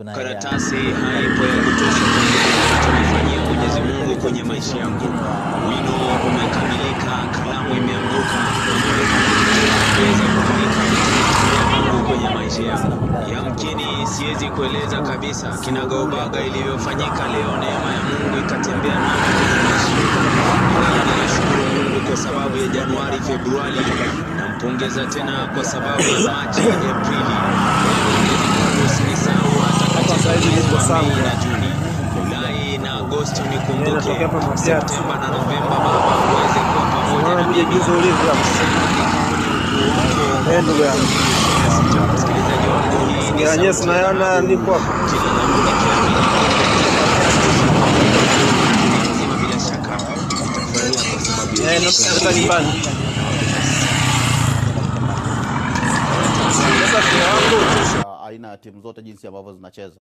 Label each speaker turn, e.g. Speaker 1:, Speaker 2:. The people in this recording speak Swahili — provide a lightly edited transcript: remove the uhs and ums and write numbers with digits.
Speaker 1: Karatasi haipo ya kutosha kunifanyia Mwenyezi Mungu kwenye maisha yangu. Wino umekamilika, kalamu imeanguka, naweza kutumika Mungu kwenye maisha yangu. Yamkini siwezi kueleza kabisa kinagaubaga iliyofanyika leo. Neema ya Mungu ikatembea nami kwenye maisha yangu. Ninashukuru Mungu kwa sababu ya Januari, Februari. Nampongeza tena kwa sababu ya Machi, Aprili. Usinisahau Mei na Juni, Julai na Agosti unikumbuke. Septemba na Novemba Baba uweze kuwa pamoja na mimi. Msikilizaji wangu, hii ni
Speaker 2: Yes, naona niko hapa.
Speaker 1: Bila shaka nitafurahia kwa sababu
Speaker 2: aina ya timu zote jinsi ambavyo zinacheza.